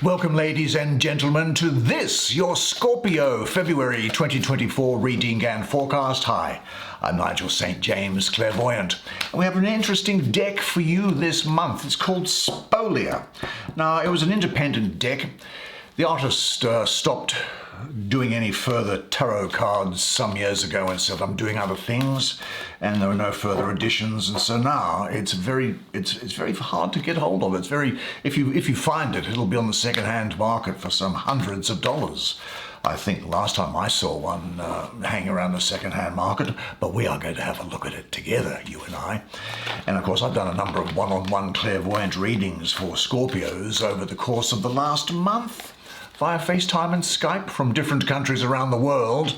Welcome, ladies and gentlemen, to this, your Scorpio February 2024 reading and forecast. Hi, I'm Nigel Saint James, clairvoyant, and we have an interesting deck for you this month. It's called Spolia. Now, it was an independent deck. The artist stopped doing any further tarot cards some years ago and said, I'm doing other things, and there are no further editions. And so now it's very hard to get hold of. It's very, if you find it, it'll be on the second-hand market for some hundreds of dollars. I think last time I saw one hang around the second-hand market, but we are going to have a look at it together, you and I. And of course, I've done a number of one-on-one clairvoyant readings for Scorpios over the course of the last month, via FaceTime and Skype from different countries around the world.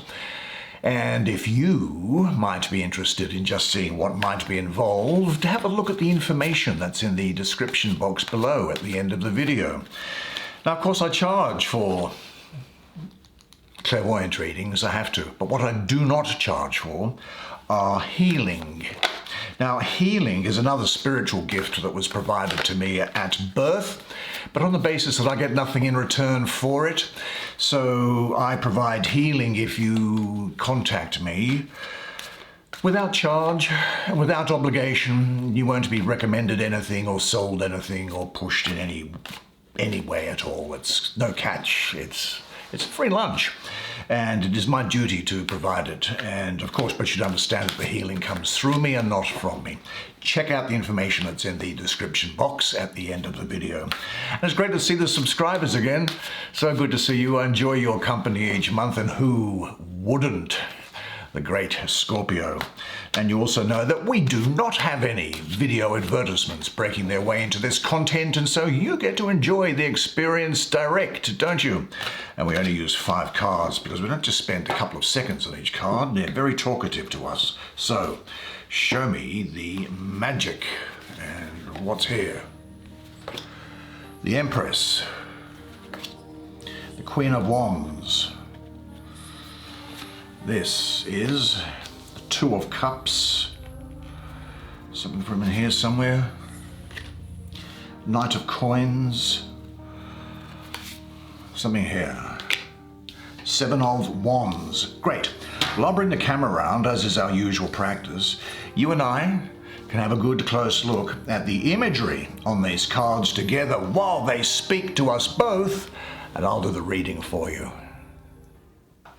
And if you might be interested in just seeing what might be involved, have a look at the information that's in the description box below at the end of the video. Now, of course, I charge for clairvoyant readings, I have to, but what I do not charge for are healing. Now, healing is another spiritual gift that was provided to me at birth, but on the basis that I get nothing in return for it. So I provide healing if you contact me without charge and without obligation. You won't be recommended anything or sold anything or pushed in any way at all. It's no catch. It's a free lunch, and it is my duty to provide it. And of course, but you should understand that the healing comes through me and not from me. Check out the information that's in the description box at the end of the video. And it's great to see the subscribers again. So good to see you. I enjoy your company each month, and who wouldn't? The great Scorpio. And you also know that we do not have any video advertisements breaking their way into this content, and so you get to enjoy the experience direct, don't you? And we only use 5 cards because we don't just spend a couple of seconds on each card. They're very talkative to us. So show me the magic. And what's here? The Empress, the Queen of Wands. This is the 2 of Cups. Something from in here somewhere. Knight of Coins. Something here. 7 of Wands. Great. Well, I'll bring the camera around, as is our usual practice. You and I can have a good close look at the imagery on these cards together while they speak to us both, and I'll do the reading for you.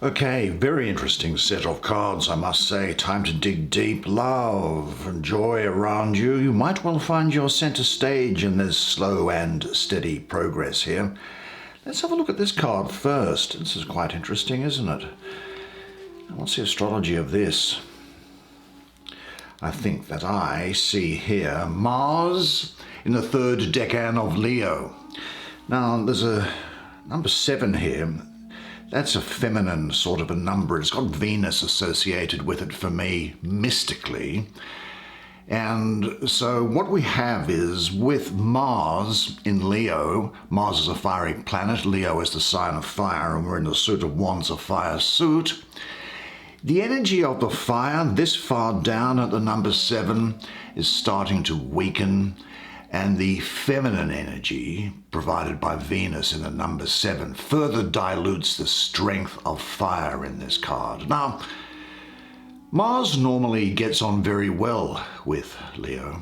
Okay, very interesting set of cards, I must say. Time to dig deep. Love and joy around you. You might well find your center stage in this slow and steady progress here. Let's have a look at this card first. This is quite interesting, isn't it? What's the astrology of this? I think that I see here Mars in the 3rd decan of Leo. Now, there's a number 7 here. That's a feminine sort of a number. It's got Venus associated with it for me, mystically. And so what we have is, with Mars in Leo, Mars is a fiery planet, Leo is the sign of fire, and we're in the suit of Wands, a fire suit. The energy of the fire, this far down at the number 7, is starting to weaken. And the feminine energy provided by Venus in the number 7 further dilutes the strength of fire in this card. Now, Mars normally gets on very well with Leo,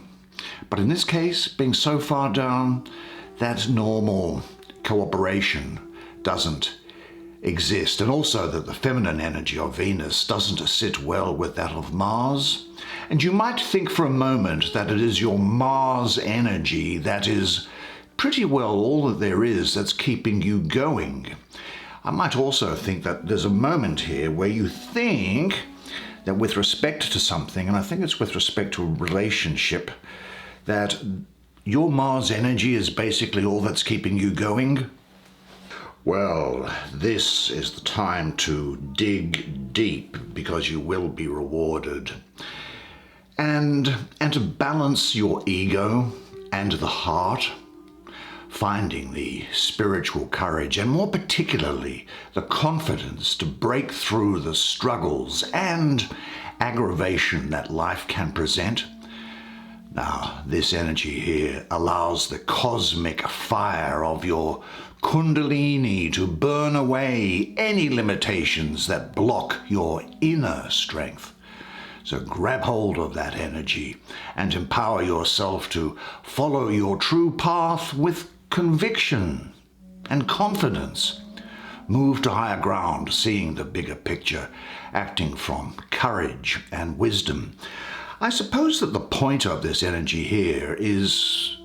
but in this case, being so far down, that normal cooperation doesn't exist. And also that the feminine energy of Venus doesn't sit well with that of Mars. And you might think for a moment that it is your Mars energy that is pretty well all that there is that's keeping you going. I might also think that there's a moment here where you think that with respect to something, and I think it's with respect to a relationship, that your Mars energy is basically all that's keeping you going. Well, this is the time to dig deep, because you will be rewarded. And to balance your ego and the heart, finding the spiritual courage, and more particularly the confidence to break through the struggles and aggravation that life can present. Now, this energy here allows the cosmic fire of your Kundalini to burn away any limitations that block your inner strength. So grab hold of that energy and empower yourself to follow your true path with conviction and confidence. Move to higher ground, seeing the bigger picture, acting from courage and wisdom. I suppose that the point of this energy here is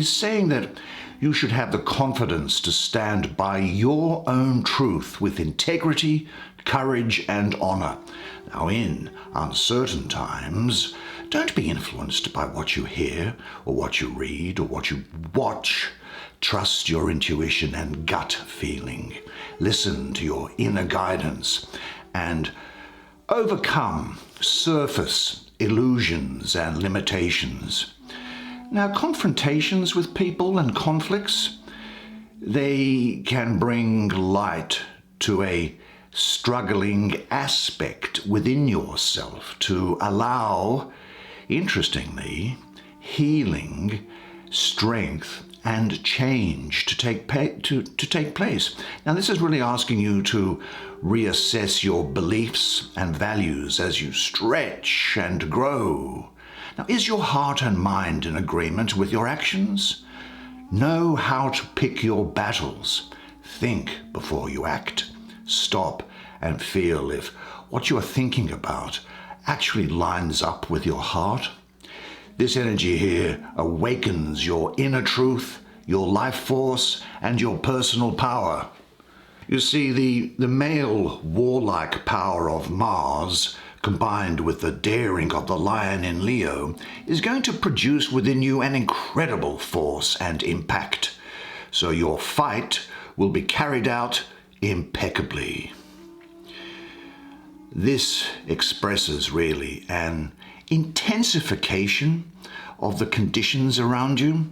saying that you should have the confidence to stand by your own truth with integrity, courage, and honor. Now, in uncertain times, don't be influenced by what you hear or what you read or what you watch. Trust your intuition and gut feeling. Listen to your inner guidance and overcome surface illusions and limitations. Now, confrontations with people and conflicts, they can bring light to a struggling aspect within yourself to allow, interestingly, healing, strength, and change to take place. Now, this is really asking you to reassess your beliefs and values as you stretch and grow. Now, is your heart and mind in agreement with your actions? Know how to pick your battles. Think before you act. Stop and feel if what you are thinking about actually lines up with your heart. This energy here awakens your inner truth, your life force, and your personal power. You see, the male warlike power of Mars, combined with the daring of the lion in Leo, is going to produce within you an incredible force and impact. So your fight will be carried out impeccably. This expresses really an intensification of the conditions around you.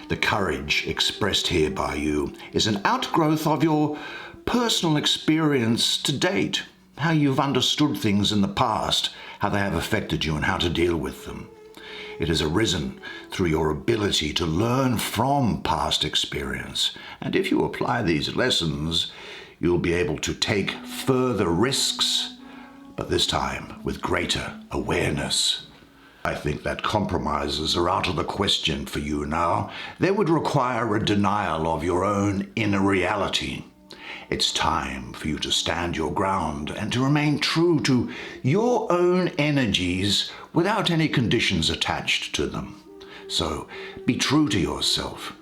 The courage expressed here by you is an outgrowth of your personal experience to date, how you've understood things in the past, how they have affected you and how to deal with them. It has arisen through your ability to learn from past experience. And if you apply these lessons, you'll be able to take further risks, but this time with greater awareness. I think that compromises are out of the question for you now. They would require a denial of your own inner reality. It's time for you to stand your ground and to remain true to your own energies without any conditions attached to them. So be true to yourself.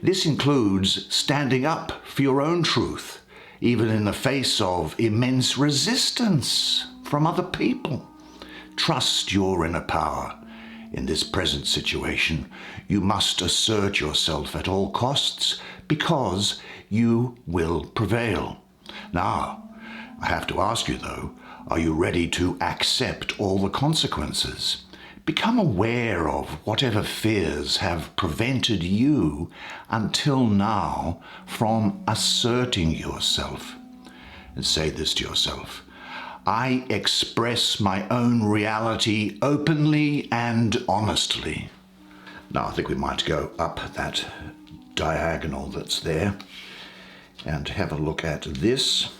This includes standing up for your own truth, even in the face of immense resistance from other people. Trust your inner power. In this present situation, you must assert yourself at all costs because you will prevail. Now, I have to ask you though, are you ready to accept all the consequences? Become aware of whatever fears have prevented you until now from asserting yourself. And say this to yourself: I express my own reality openly and honestly. Now I think we might go up that diagonal that's there and have a look at this.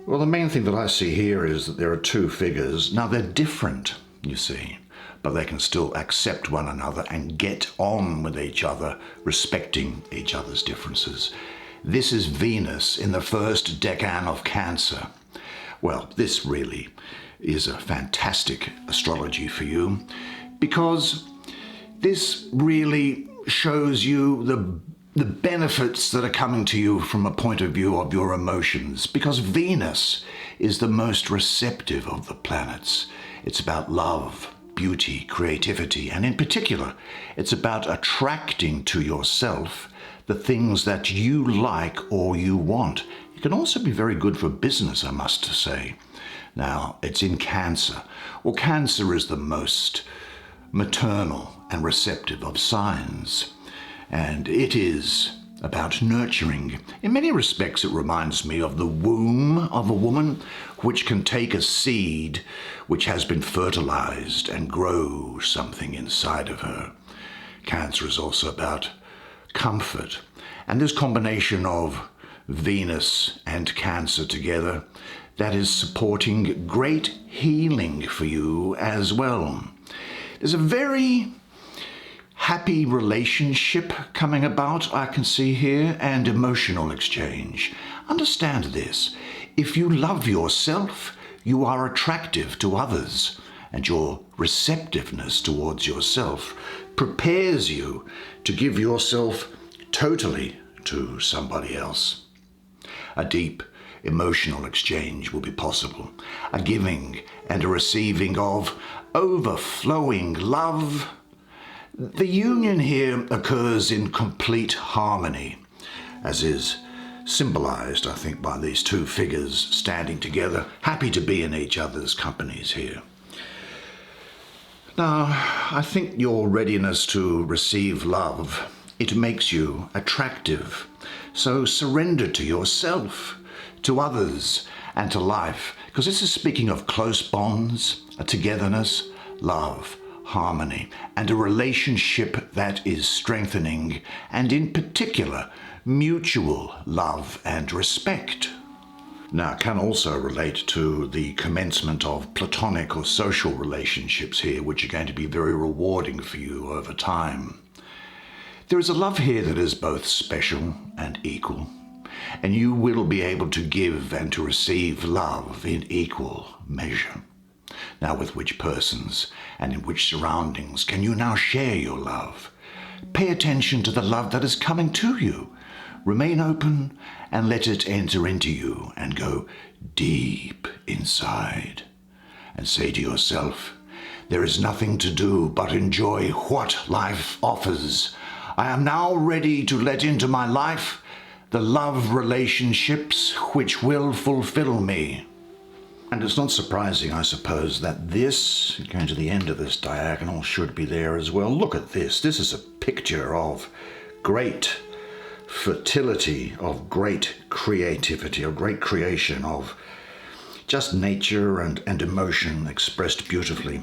Well, the main thing that I see here is that there are two figures. Now they're different, you see, but they can still accept one another and get on with each other, respecting each other's differences. This is Venus in the first decan of Cancer. Well, this really is a fantastic astrology for you because this really shows you the benefits that are coming to you from a point of view of your emotions, because Venus is the most receptive of the planets. It's about love, beauty, creativity, and in particular, it's about attracting to yourself the things that you like or you want. It can also be very good for business, I must say. Now, it's in Cancer. Well, Cancer is the most maternal and receptive of signs, and it is about nurturing. In many respects, it reminds me of the womb of a woman, which can take a seed which has been fertilized and grow something inside of her. Cancer is also about comfort. And this combination of Venus and Cancer together, that is supporting great healing for you as well. There's a very happy relationship coming about, I can see here, and emotional exchange. Understand this. If you love yourself, you are attractive to others, and your receptiveness towards yourself prepares you to give yourself totally to somebody else. A deep emotional exchange will be possible, a giving and a receiving of overflowing love. The union here occurs in complete harmony, as is symbolized, I think, by these two figures standing together, happy to be in each other's companies here. Now, I think your readiness to receive love, it makes you attractive. So surrender to yourself, to others, and to life, because this is speaking of close bonds, a togetherness, love, harmony, and a relationship that is strengthening, and in particular, mutual love and respect. Now, it can also relate to the commencement of platonic or social relationships here, which are going to be very rewarding for you over time. There is a love here that is both special and equal, and you will be able to give and to receive love in equal measure. Now, with which persons and in which surroundings can you now share your love? Pay attention to the love that is coming to you. Remain open and let it enter into you and go deep inside. And say to yourself, there is nothing to do but enjoy what life offers. I am now ready to let into my life the love relationships which will fulfill me. And it's not surprising, I suppose, that this, going to the end of this diagonal, should be there as well. Look at this. This is a picture of great fertility, of great creativity, of great creation, of just nature and emotion expressed beautifully.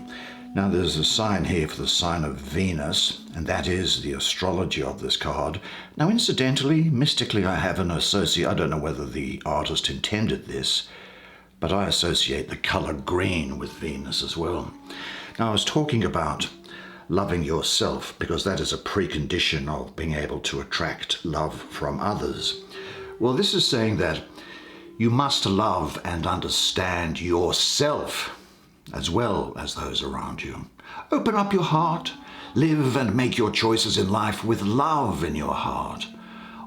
Now, there's a sign here for the sign of Venus, and that is the astrology of this card. Now, incidentally, mystically, I have an associate. I don't know whether the artist intended this, but I associate the color green with Venus as well. Now, I was talking about loving yourself because that is a precondition of being able to attract love from others. Well, this is saying that you must love and understand yourself as well as those around you. Open up your heart, live and make your choices in life with love in your heart.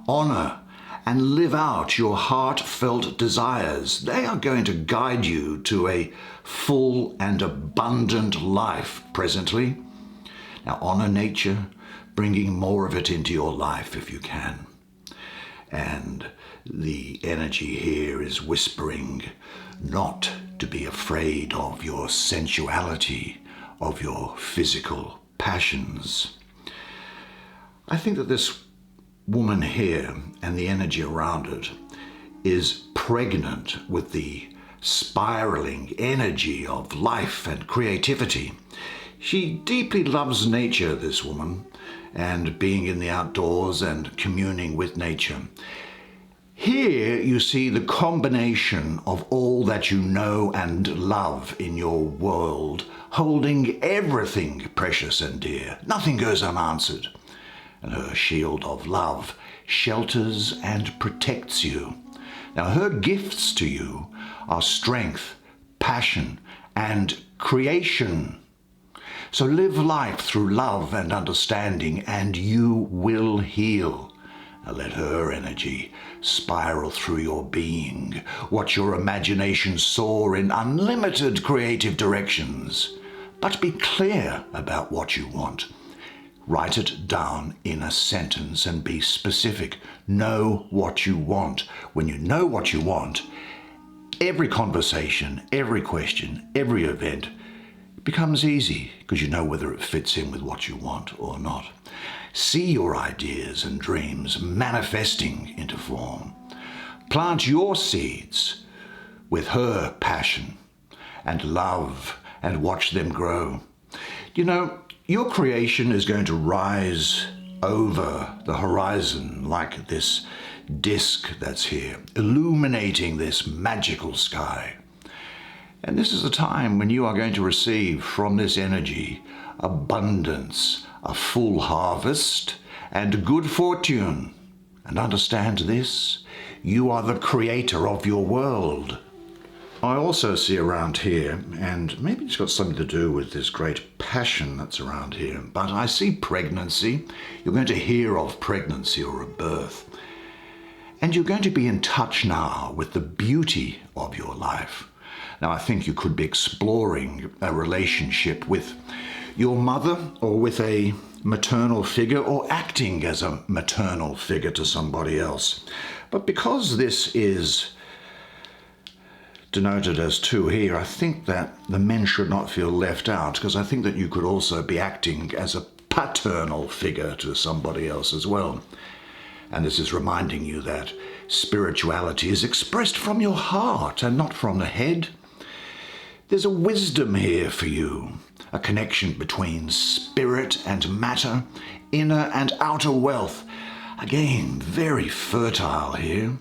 Honor and live out your heartfelt desires. They are going to guide you to a full and abundant life presently. Now, honor nature, bringing more of it into your life if you can. And the energy here is whispering not to be afraid of your sensuality, of your physical passions. I think that this woman here and the energy around it is pregnant with the spiraling energy of life and creativity. She deeply loves nature, this woman, and being in the outdoors and communing with nature. Here you see the combination of all that you know and love in your world, holding everything precious and dear. Nothing goes unanswered. And her shield of love shelters and protects you. Now, her gifts to you are strength, passion, and creation. So live life through love and understanding, and you will heal. Now let her energy spiral through your being. Watch your imagination soar in unlimited creative directions. But be clear about what you want. Write it down in a sentence and be specific. Know what you want. When you know what you want, every conversation, every question, every event becomes easy because you know whether it fits in with what you want or not. See your ideas and dreams manifesting into form. Plant your seeds with her passion and love and watch them grow. You know, Your creation is going to rise over the horizon like this disk that's here, illuminating this magical sky. And this is a time when you are going to receive from this energy abundance, a full harvest, and good fortune. And understand this, you are the creator of your world. I also see around here, and maybe it's got something to do with this great passion that's around here, but I see pregnancy. You're going to hear of pregnancy or a birth. And you're going to be in touch now with the beauty of your life. Now, I think you could be exploring a relationship with your mother or with a maternal figure or acting as a maternal figure to somebody else. But because this is denoted as 2 here, I think that the men should not feel left out, because I think that you could also be acting as a paternal figure to somebody else as well. And this is reminding you that spirituality is expressed from your heart and not from the head. There's a wisdom here for you, a connection between spirit and matter, inner and outer wealth. Again, very fertile here.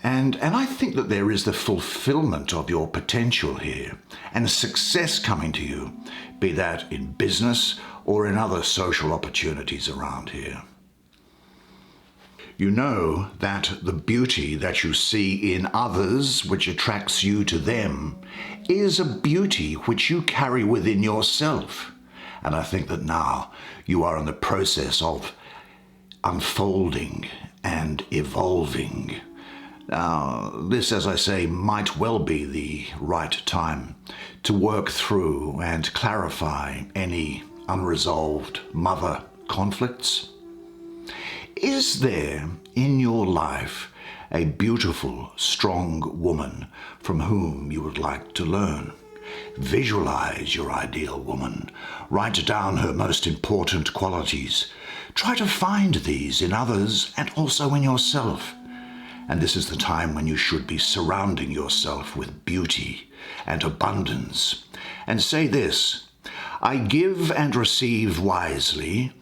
And I think that there is the fulfillment of your potential here and success coming to you, be that in business or in other social opportunities around here. You know that the beauty that you see in others, which attracts you to them, is a beauty which you carry within yourself. And I think that now you are in the process of unfolding and evolving. Now, this, as I say, might well be the right time to work through and clarify any unresolved mother conflicts. Is there in your life a beautiful, strong woman from whom you would like to learn? Visualize your ideal woman. Write down her most important qualities. Try to find these in others and also in yourself. And this is the time when you should be surrounding yourself with beauty and abundance. And say this: I give and receive wisely.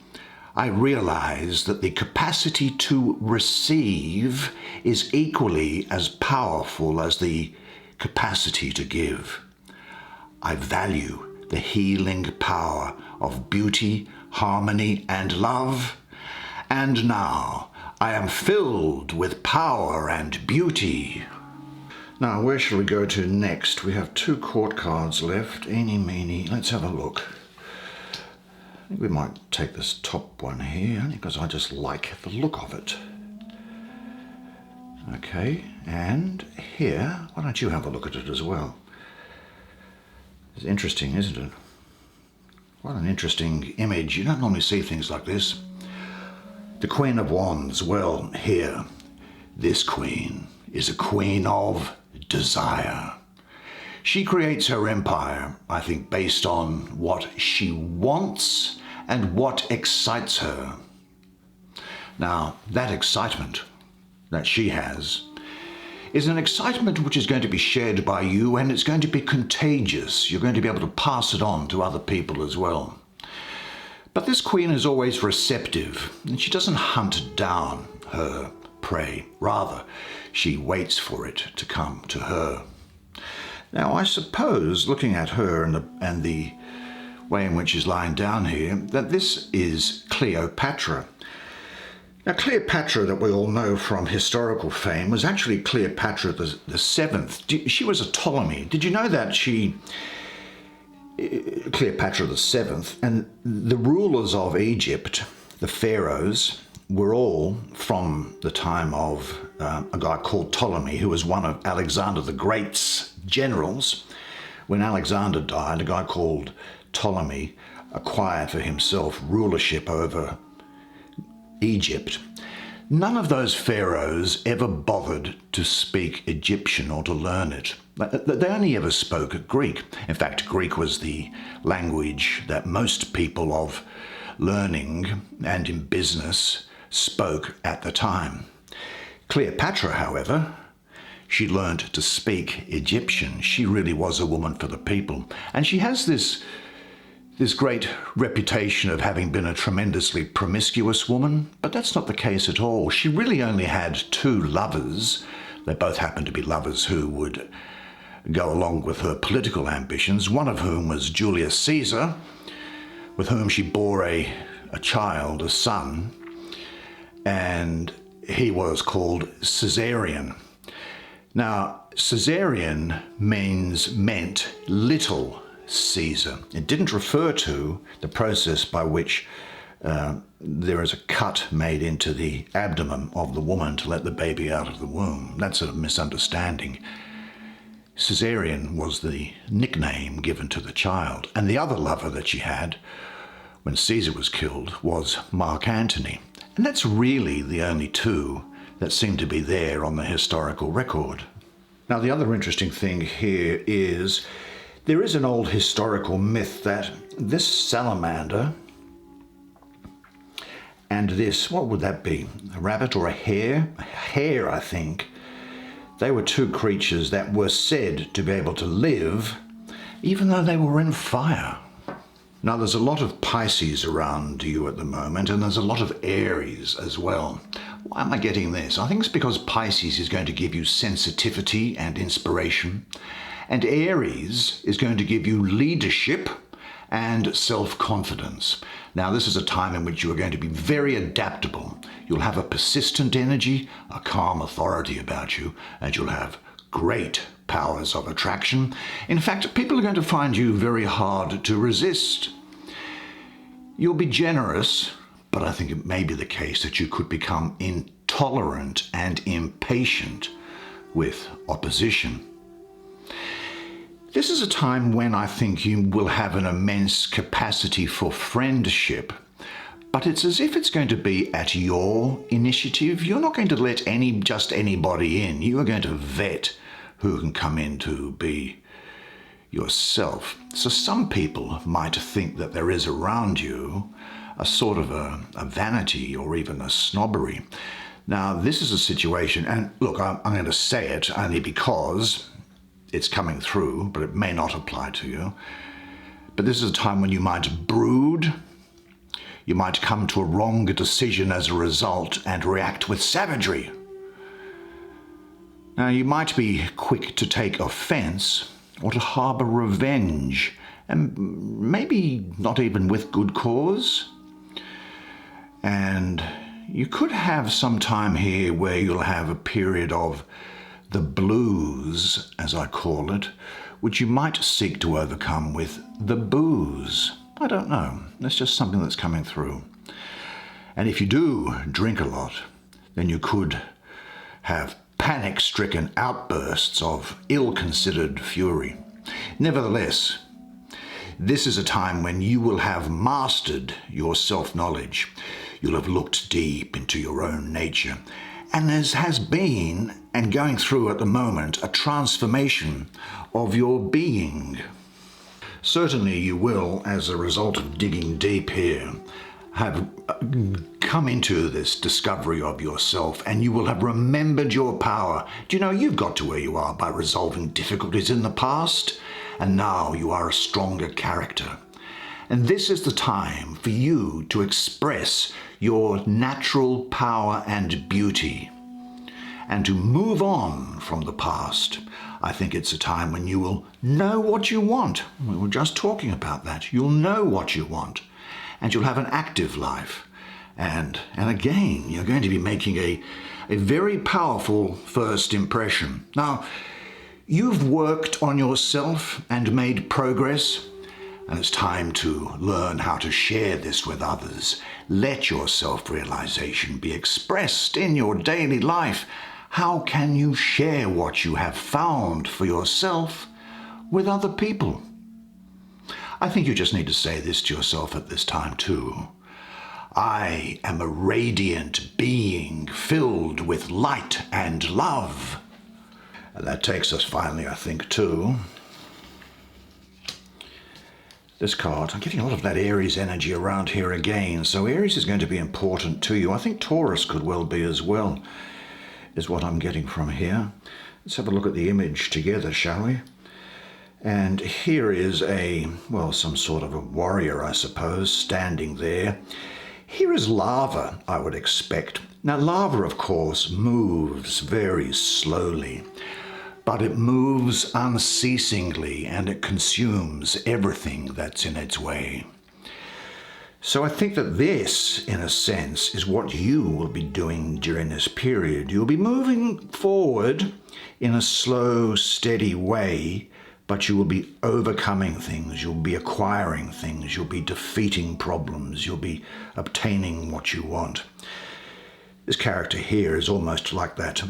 I realize that the capacity to receive is equally as powerful as the capacity to give. I value the healing power of beauty, harmony, and love. And now I am filled with power and beauty. Now, where shall we go to next? We have 2 court cards left. Eeny, meeny. Let's have a look. I think we might take this top one here, only because I just like the look of it. Okay, and here, why don't you have a look at it as well? It's interesting, isn't it? What an interesting image. You don't normally see things like this. The Queen of Wands, well, here, this queen is a queen of desire. She creates her empire, I think, based on what she wants and what excites her. Now, that excitement that she has is an excitement which is going to be shared by you, and it's going to be contagious. You're going to be able to pass it on to other people as well. But this queen is always receptive, and she doesn't hunt down her prey. Rather, she waits for it to come to her. Now, I suppose, looking at her and the way in which she's lying down here, that this is Cleopatra. Now, Cleopatra, that we all know from historical fame, was actually Cleopatra the Seventh. She was a Ptolemy. Did you know that Cleopatra the Seventh, and the rulers of Egypt, the pharaohs, were all from the time of a guy called Ptolemy, who was one of Alexander the Great's generals. When Alexander died, a guy called Ptolemy acquired for himself rulership over Egypt. None of those pharaohs ever bothered to speak Egyptian or to learn it. They only ever spoke Greek. In fact, Greek was the language that most people of learning and in business spoke at the time. Cleopatra, however, she learned to speak Egyptian. She really was a woman for the people. And she has this this great reputation of having been a tremendously promiscuous woman, but that's not the case at all. She really only had two lovers. They both happened to be lovers who would go along with her political ambitions, one of whom was Julius Caesar, with whom she bore a child, a son, and he was called Caesarion. Now, Caesarion meant little Caesar. It didn't refer to the process by which there is a cut made into the abdomen of the woman to let the baby out of the womb. That's a misunderstanding. Caesarion was the nickname given to the child. And the other lover that she had when Caesar was killed was Mark Antony. And that's really the only two that seem to be there on the historical record. Now, the other interesting thing here is there is an old historical myth that this salamander and this, what would that be? A rabbit or a hare? A hare, I think. They were two creatures that were said to be able to live even though they were in fire. Now, there's a lot of Pisces around you at the moment, and there's a lot of Aries as well. Why am I getting this? I think it's because Pisces is going to give you sensitivity and inspiration, and Aries is going to give you leadership and self-confidence. Now, this is a time in which you are going to be very adaptable. You'll have a persistent energy, a calm authority about you, and you'll have great powers of attraction. In fact, people are going to find you very hard to resist. You'll be generous, but I think it may be the case that you could become intolerant and impatient with opposition. This is a time when I think you will have an immense capacity for friendship, but it's as if it's going to be at your initiative. You're not going to let just anybody in. You are going to vet who can come in to be yourself. So some people might think that there is around you a sort of a vanity or even a snobbery. Now, this is a situation, and look, I'm going to say it only because it's coming through, but it may not apply to you. But this is a time when you might brood, you might come to a wrong decision as a result and react with savagery. Now, you might be quick to take offense or to harbor revenge, and maybe not even with good cause. And you could have some time here where you'll have a period of the blues, as I call it, which you might seek to overcome with the booze. I don't know. That's just something that's coming through. And if you do drink a lot, then you could have panic-stricken outbursts of ill-considered fury. Nevertheless, this is a time when you will have mastered your self-knowledge. You'll have looked deep into your own nature. And there has been, and going through at the moment, a transformation of your being. Certainly you will, as a result of digging deep here, have come into this discovery of yourself, and you will have remembered your power. Do you know, you've got to where you are by resolving difficulties in the past, and now you are a stronger character. And this is the time for you to express your natural power and beauty, and to move on from the past. I think it's a time when you will know what you want. We were just talking about that. You'll know what you want, and you'll have an active life. And again, you're going to be making a very powerful first impression. Now, you've worked on yourself and made progress, and it's time to learn how to share this with others. Let your self-realization be expressed in your daily life. How can you share what you have found for yourself with other people? I think you just need to say this to yourself at this time too. I am a radiant being filled with light and love. And that takes us finally, I think, to this card. I'm getting a lot of that Aries energy around here again. So Aries is going to be important to you. I think Taurus could well be as well, is what I'm getting from here. Let's have a look at the image together, shall we? And here is some sort of a warrior, I suppose, standing there. Here is lava, I would expect. Now, lava, of course, moves very slowly, but it moves unceasingly and it consumes everything that's in its way. So I think that this, in a sense, is what you will be doing during this period. You'll be moving forward in a slow, steady way, but you will be overcoming things, you'll be acquiring things, you'll be defeating problems, you'll be obtaining what you want. This character here is almost like that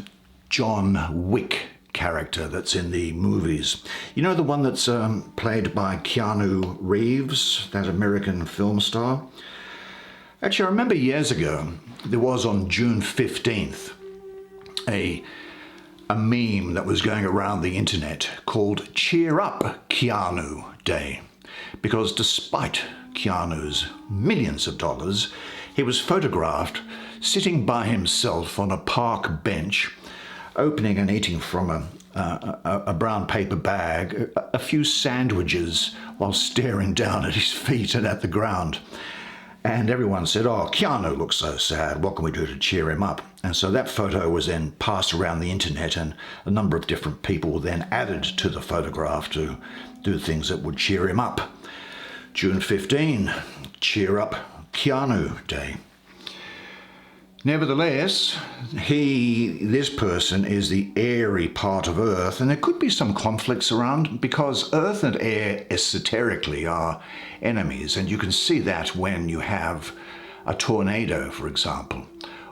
John Wick character that's in the movies. You know, the one that's played by Keanu Reeves, that American film star? Actually, I remember years ago, there was on June 15th, a meme that was going around the internet called Cheer Up Keanu Day, because despite Keanu's millions of dollars, he was photographed sitting by himself on a park bench, opening and eating from a brown paper bag a few sandwiches while staring down at his feet and at the ground. And everyone said, "Oh, Keanu looks so sad. What can we do to cheer him up?" And so that photo was then passed around the internet, and a number of different people were then added to the photograph to do things that would cheer him up. June 15, Cheer Up Keanu Day. Nevertheless, this person is the airy part of Earth, and there could be some conflicts around because Earth and air esoterically are enemies, and you can see that when you have a tornado, for example,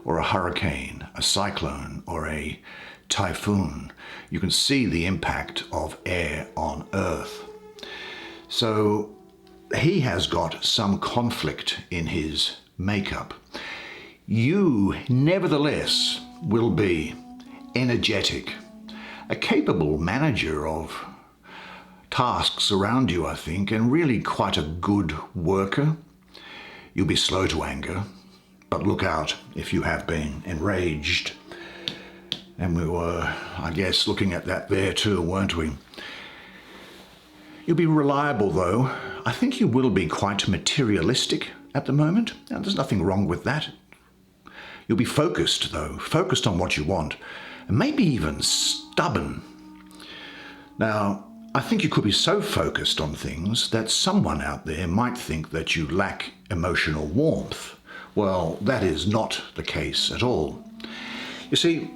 or a hurricane, a cyclone, or a typhoon. You can see the impact of air on Earth. So he has got some conflict in his makeup. You, nevertheless, will be energetic, a capable manager of tasks around you, I think, and really quite a good worker. You'll be slow to anger, but look out if you have been enraged. And we were, I guess, looking at that there too, weren't we? You'll be reliable, though. I think you will be quite materialistic at the moment. Now, there's nothing wrong with that. You'll be focused, though, focused on what you want, and maybe even stubborn. Now, I think you could be so focused on things that someone out there might think that you lack emotional warmth. Well, that is not the case at all. You see,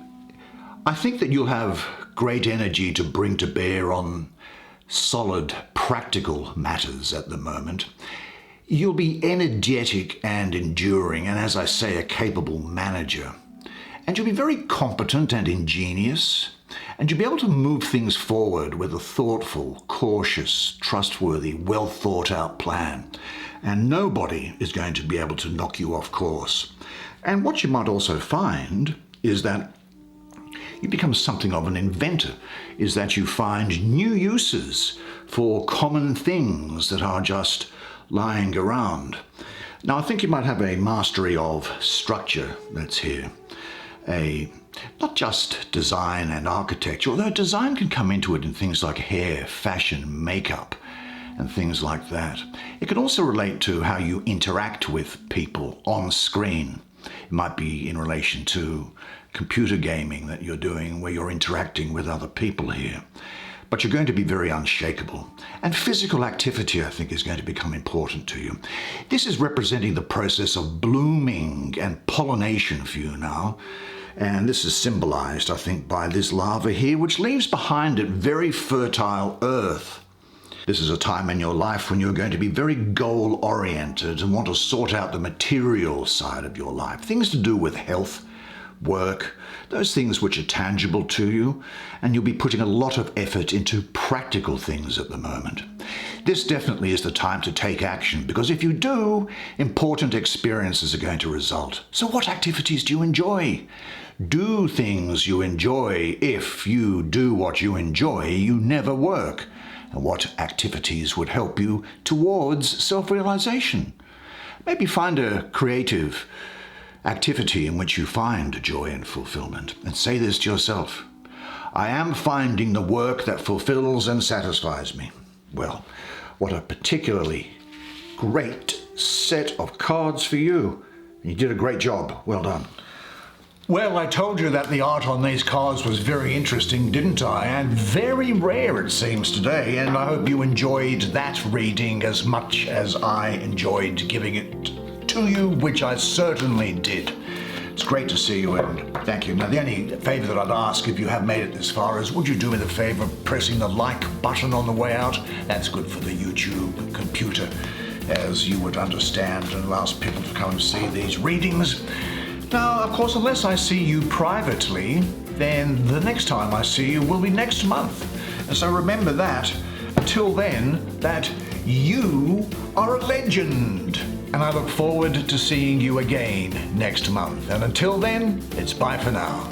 I think that you'll have great energy to bring to bear on solid, practical matters at the moment. You'll be energetic and enduring, and as I say, a capable manager. And you'll be very competent and ingenious, and you'll be able to move things forward with a thoughtful, cautious, trustworthy, well thought out plan. And nobody is going to be able to knock you off course. And what you might also find is that you become something of an inventor, is that you find new uses for common things that are just lying around. Now, I think you might have a mastery of structure that's here. Not just design and architecture, although design can come into it in things like hair, fashion, makeup, and things like that. It can also relate to how you interact with people on screen. It might be in relation to computer gaming that you're doing, where you're interacting with other people here. But you're going to be very unshakable. And physical activity, I think, is going to become important to you. This is representing the process of blooming and pollination for you now. And this is symbolized, I think, by this lava here, which leaves behind it very fertile earth. This is a time in your life when you're going to be very goal-oriented and want to sort out the material side of your life. Things to do with health, work, those things which are tangible to you, and you'll be putting a lot of effort into practical things at the moment. This definitely is the time to take action, because if you do, important experiences are going to result. So what activities do you enjoy? Do things you enjoy. If you do what you enjoy, you never work. And what activities would help you towards self-realization? Maybe find a creative activity in which you find joy and fulfillment, and say this to yourself: I am finding the work that fulfills and satisfies me. Well, what a particularly great set of cards for you. You did a great job. Well done. Well, I told you that the art on these cards was very interesting, didn't I? And very rare, it seems, today. And I hope you enjoyed that reading as much as I enjoyed giving it to you, which I certainly did. It's great to see you, and thank you. Now, the only favour that I'd ask if you have made it this far is, would you do me the favour of pressing the like button on the way out? That's good for the YouTube computer, as you would understand, and allows people to come and see these readings. Now, of course, unless I see you privately, then the next time I see you will be next month. And so remember that, until then, that you are a legend. And I look forward to seeing you again next month. And until then, it's bye for now.